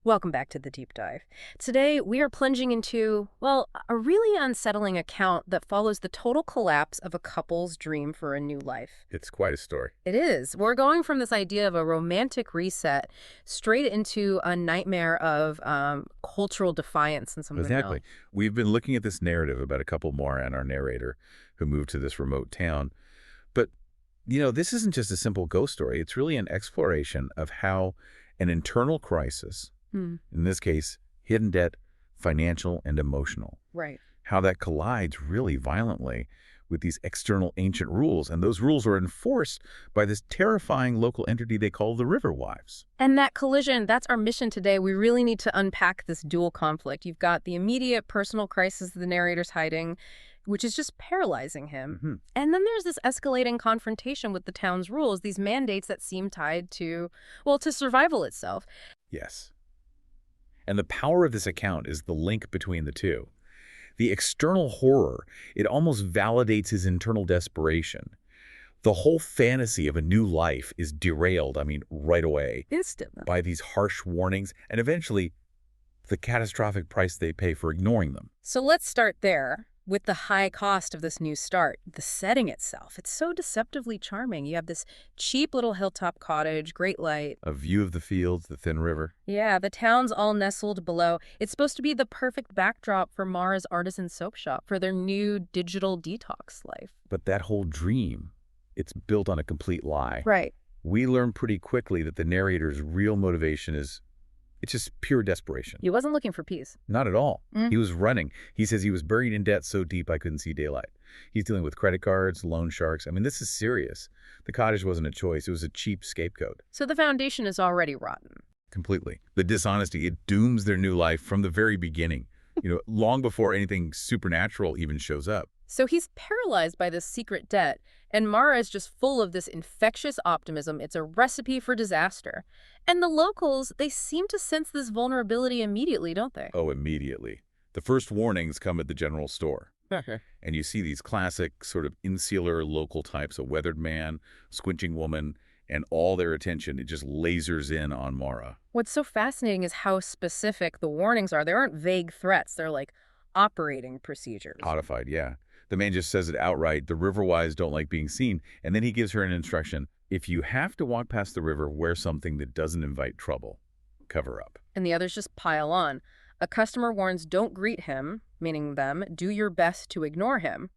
Welcome back to the deep dive. Today, we are plunging into, well, a really unsettling account that follows the total collapse of a couple's dream for a new life. It's quite a story. It is. We're going from this idea of a romantic reset straight into a nightmare of cultural defiance and something Exactly. else. We've been looking at this narrative about a couple more and our narrator who moved to this remote town. But, this isn't just a simple ghost story. It's really an exploration of how an internal crisis, in this case, hidden debt, financial and emotional, Right. how that collides really violently with these external ancient rules. And those rules are enforced by this terrifying local entity they call the riverwives. And that collision, that's our mission today. We really need to unpack this dual conflict. You've got the immediate personal crisis the narrator's hiding, which is just paralyzing him. And then there's this escalating confrontation with the town's rules, these mandates that seem tied to, well, to survival itself. Yes. And the power of this account is the link between the two. The external horror, it almost validates his internal desperation. The whole fantasy of a new life is derailed, right away, Instantly. by these harsh warnings and eventually the catastrophic price they pay for ignoring them. So let's start there with the high cost of this new start. The setting itself, it's so deceptively charming. You have this cheap little hilltop cottage, great light. A view of the fields, the thin river. Yeah, the town's all nestled below. It's supposed to be the perfect backdrop for Mara's artisan soap shop for their new digital detox life. But that whole dream, it's built on a complete lie. Right. We learn pretty quickly that the narrator's real motivation is it's just pure desperation. He wasn't looking for peace. Not at all. He was running. He says he was buried in debt so deep I couldn't see daylight. He's dealing with credit cards, loan sharks. This is serious. The cottage wasn't a choice. It was a cheap scapegoat. So the foundation is already rotten. Completely. The dishonesty, it dooms their new life from the very beginning, long before anything supernatural even shows up. So he's paralyzed by this secret debt, and Mara is just full of this infectious optimism. It's a recipe for disaster. And the locals, they seem to sense this vulnerability immediately, don't they? Oh, immediately. The first warnings come at the general store. Okay. And you see these classic sort of insular local types, a weathered man, squinching woman, and all their attention, it just lasers in on Mara. What's so fascinating is how specific the warnings are. They aren't vague threats. They're like operating procedures. Codified, yeah. The man just says it outright. The riverwives don't like being seen. And then he gives her an instruction. If you have to walk past the river, wear something that doesn't invite trouble. Cover up. And the others just pile on. A customer warns, don't greet him, meaning them, do your best to ignore him.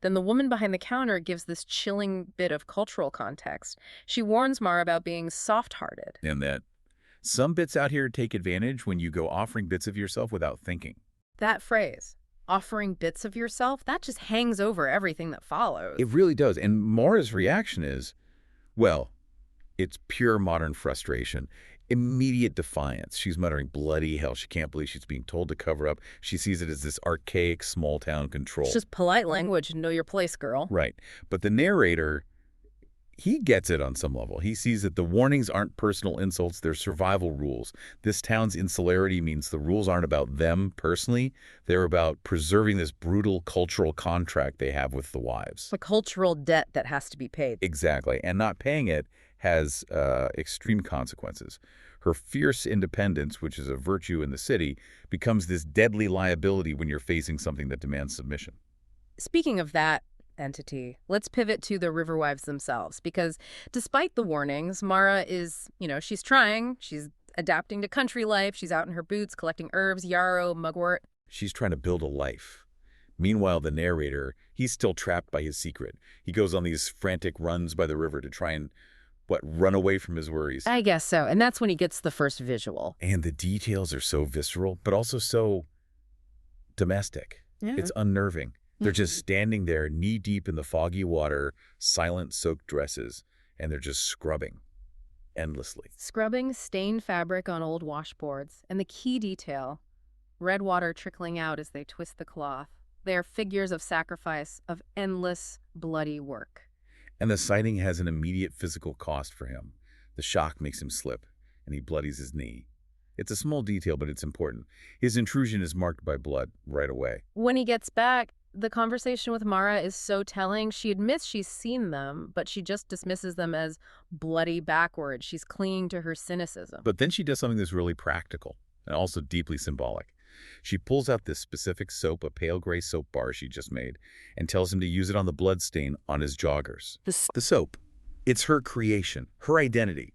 Then the woman behind the counter gives this chilling bit of cultural context. She warns Mara about being soft-hearted. And that some bits out here take advantage when you go offering bits of yourself without thinking. That phrase, offering bits of yourself, that just hangs over everything that follows. It really does. And Mara's reaction is, well, it's pure modern frustration. Immediate defiance. She's muttering, bloody hell. She can't believe she's being told to cover up. She sees it as this archaic small-town control. It's just polite language. Know your place, girl. Right. But the narrator, he gets it on some level. He sees that the warnings aren't personal insults. They're survival rules. This town's insularity means the rules aren't about them personally. They're about preserving this brutal cultural contract they have with the wives. A cultural debt that has to be paid. Exactly. And not paying it has extreme consequences. Her fierce independence, which is a virtue in the city, becomes this deadly liability when you're facing something that demands submission. Speaking of that entity, let's pivot to the riverwives themselves, because despite the warnings, Mara is, she's trying. She's adapting to country life. She's out in her boots collecting herbs, yarrow, mugwort. She's trying to build a life. Meanwhile, the narrator, he's still trapped by his secret. He goes on these frantic runs by the river to try and run away from his worries. I guess so. And that's when he gets the first visual. And the details are so visceral, but also so domestic. Yeah. It's unnerving. They're just standing there knee-deep in the foggy water, silent soaked dresses, and they're just scrubbing endlessly. Scrubbing stained fabric on old washboards. And the key detail, red water trickling out as they twist the cloth. They are figures of sacrifice, of endless, bloody work. And the sighting has an immediate physical cost for him. The shock makes him slip, and he bloodies his knee. It's a small detail, but it's important. His intrusion is marked by blood right away. When he gets back, the conversation with Mara is so telling. She admits she's seen them, but she just dismisses them as bloody backwards. She's clinging to her cynicism. But then she does something that's really practical. and also deeply symbolic. She pulls out this specific soap, a pale gray soap bar she just made, and tells him to use it on the bloodstain on his joggers. The soap. It's her creation, her identity.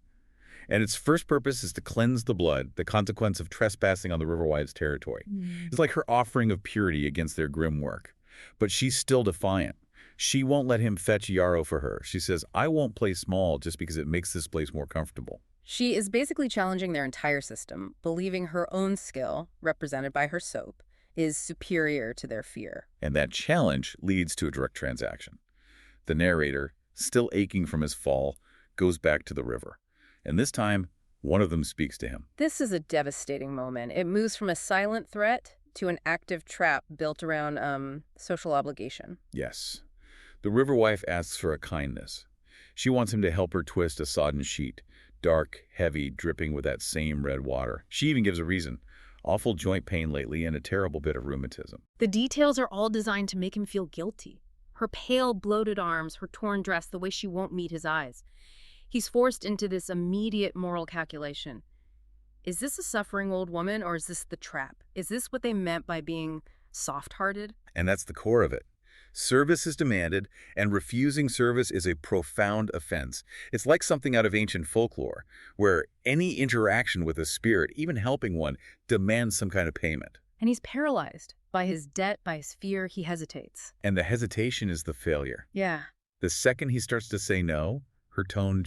And its first purpose is to cleanse the blood, the consequence of trespassing on the riverwives' territory. It's like her offering of purity against their grim work. But she's still defiant. She won't let him fetch Yarrow for her. She says, I won't play small just because it makes this place more comfortable. She is basically challenging their entire system, believing her own skill, represented by her soap, is superior to their fear. And that challenge leads to a direct transaction. The narrator, still aching from his fall, goes back to the river. And this time, one of them speaks to him. This is a devastating moment. It moves from a silent threat to an active trap built around social obligation. Yes. The riverwife asks for a kindness. She wants him to help her twist a sodden sheet, dark, heavy, dripping with that same red water. She even gives a reason. Awful joint pain lately and a terrible bit of rheumatism. The details are all designed to make him feel guilty. Her pale, bloated arms, her torn dress, the way she won't meet his eyes. He's forced into this immediate moral calculation. Is this a suffering old woman, or is this the trap? Is this what they meant by being soft-hearted? And that's the core of it. Service is demanded, and refusing service is a profound offense. It's like something out of ancient folklore, where any interaction with a spirit, even helping one, demands some kind of payment. And he's paralyzed. By his debt, by his fear, he hesitates. And the hesitation is the failure. Yeah. The second he starts to say no, her tone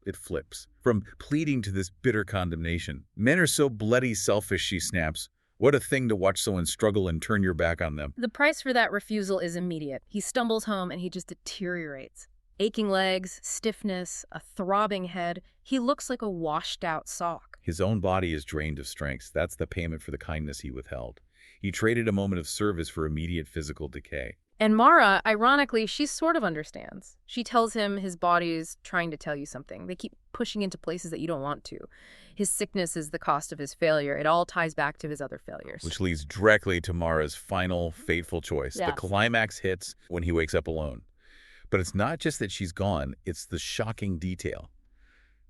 it flips. From pleading to this bitter condemnation. Men are so bloody selfish, she snaps. What a thing to watch someone struggle and turn your back on them. The price for that refusal is immediate. He stumbles home and he just deteriorates. Aching legs, stiffness, a throbbing head. He looks like a washed-out sock. His own body is drained of strength. That's the payment for the kindness he withheld. He traded a moment of service for immediate physical decay. And Mara, ironically, she sort of understands. She tells him his body is trying to tell you something. They keep pushing into places that you don't want to. His sickness is the cost of his failure. It all ties back to his other failures. Which leads directly to Mara's final, fateful choice. Yes. The climax hits when he wakes up alone. But it's not just that she's gone, it's the shocking detail.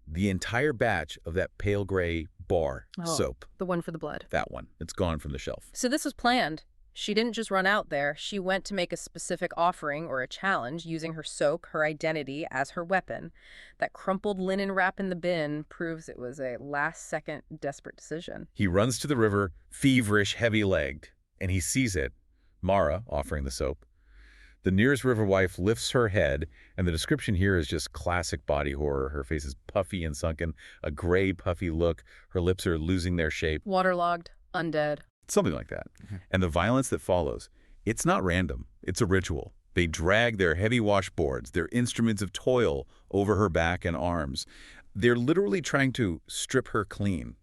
The entire batch of that pale gray bar soap. The one for the blood. That one. It's gone from the shelf. So this was planned. She didn't just run out there. She went to make a specific offering or a challenge using her soap, her identity, as her weapon. That crumpled linen wrap in the bin proves it was a last-second desperate decision. He runs to the river, feverish, heavy-legged, and he sees it, Mara offering the soap. The nearest riverwife lifts her head, and the description here is just classic body horror. Her face is puffy and sunken, a gray, puffy look. Her lips are losing their shape. Waterlogged, undead. Something like that. And the violence that follows, it's not random. It's a ritual. They drag their heavy washboards, their instruments of toil, over her back and arms. They're literally trying to strip her clean.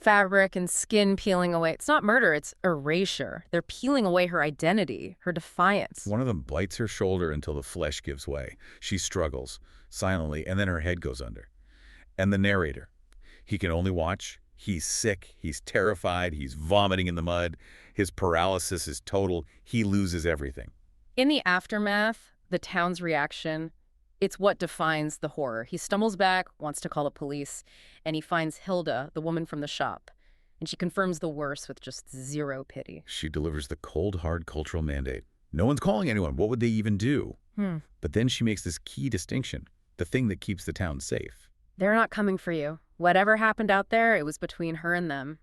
Fabric and skin peeling away. It's not murder, it's erasure. They're peeling away her identity, her defiance. One of them bites her shoulder until the flesh gives way. She struggles, silently, and then her head goes under. And the narrator, he can only watch. He's sick, he's terrified, he's vomiting in the mud. His paralysis is total. He loses everything. In the aftermath, the town's reaction, it's what defines the horror. He stumbles back, wants to call the police, and he finds Hilda, the woman from the shop. And she confirms the worst with just zero pity. She delivers the cold, hard cultural mandate. No one's calling anyone. What would they even do? But then she makes this key distinction, the thing that keeps the town safe. They're not coming for you. Whatever happened out there, it was between her and them.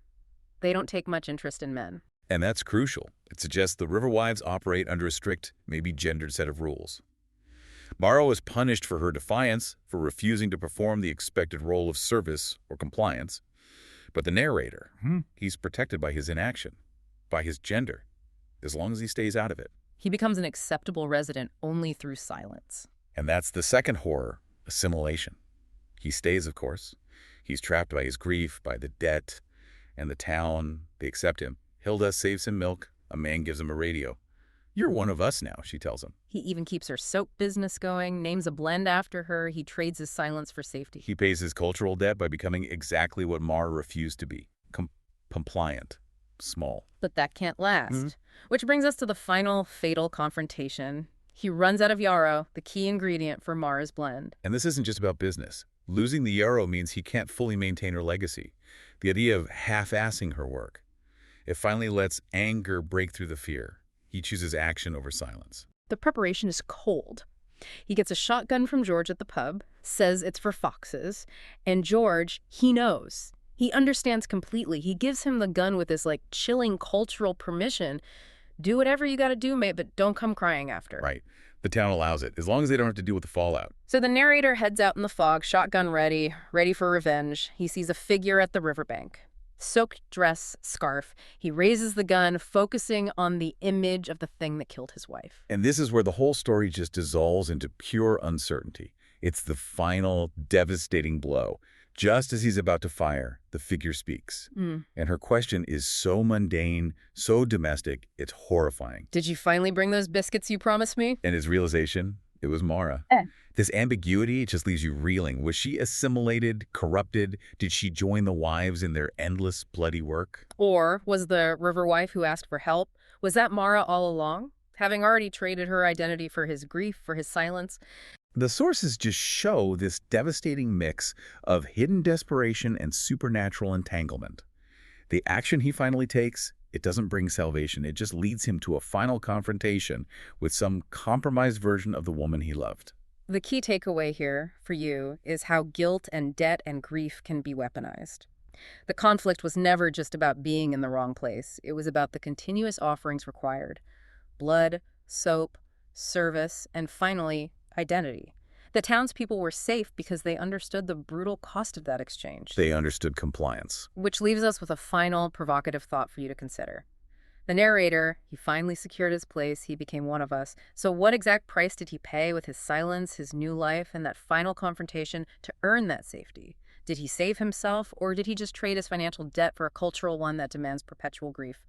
They don't take much interest in men. And that's crucial. It suggests the riverwives operate under a strict, maybe gendered set of rules. Mara was punished for her defiance, for refusing to perform the expected role of service or compliance. But the narrator, he's protected by his inaction, by his gender, as long as he stays out of it. He becomes an acceptable resident only through silence. And that's the second horror, assimilation. He stays, of course. He's trapped by his grief, by the debt, and the town. They accept him. Hilda saves him milk. A man gives him a radio. You're one of us now, she tells him. He even keeps her soap business going, names a blend after her. He trades his silence for safety. He pays his cultural debt by becoming exactly what Mara refused to be. Compliant. Small. But that can't last. Which brings us to the final fatal confrontation. He runs out of yarrow, the key ingredient for Mara's blend. And this isn't just about business. Losing the yarrow means he can't fully maintain her legacy. The idea of half-assing her work. It finally lets anger break through the fear. He chooses action over silence. The preparation is cold. He gets a shotgun from George at the pub, says it's for foxes, and George, he knows. He understands completely. He gives him the gun with this, chilling cultural permission. Do whatever you gotta do, mate, but don't come crying after. Right. The town allows it, as long as they don't have to deal with the fallout. So the narrator heads out in the fog, shotgun ready, ready for revenge. He sees a figure at the riverbank. Soaked dress, scarf. He raises the gun, focusing on the image of the thing that killed his wife. And this is where the whole story just dissolves into pure uncertainty. It's the final, devastating blow. Just as he's about to fire, the figure speaks. And her question is so mundane, so domestic, it's horrifying. Did you finally bring those biscuits you promised me? And his realization, it was Mara. This ambiguity just leaves you reeling. Was she assimilated, corrupted? Did she join the wives in their endless, bloody work? Or was the river wife who asked for help, was that Mara all along? Having already traded her identity for his grief, for his silence? The sources just show this devastating mix of hidden desperation and supernatural entanglement. The action he finally takes, it doesn't bring salvation. It just leads him to a final confrontation with some compromised version of the woman he loved. The key takeaway here for you is how guilt and debt and grief can be weaponized. The conflict was never just about being in the wrong place. It was about the continuous offerings required: blood, soap, service, and finally, identity. The townspeople were safe because they understood the brutal cost of that exchange. They understood compliance. Which leaves us with a final provocative thought for you to consider. The narrator, he finally secured his place, he became one of us. So what exact price did he pay with his silence, his new life, and that final confrontation to earn that safety? Did he save himself, or did he just trade his financial debt for a cultural one that demands perpetual grief?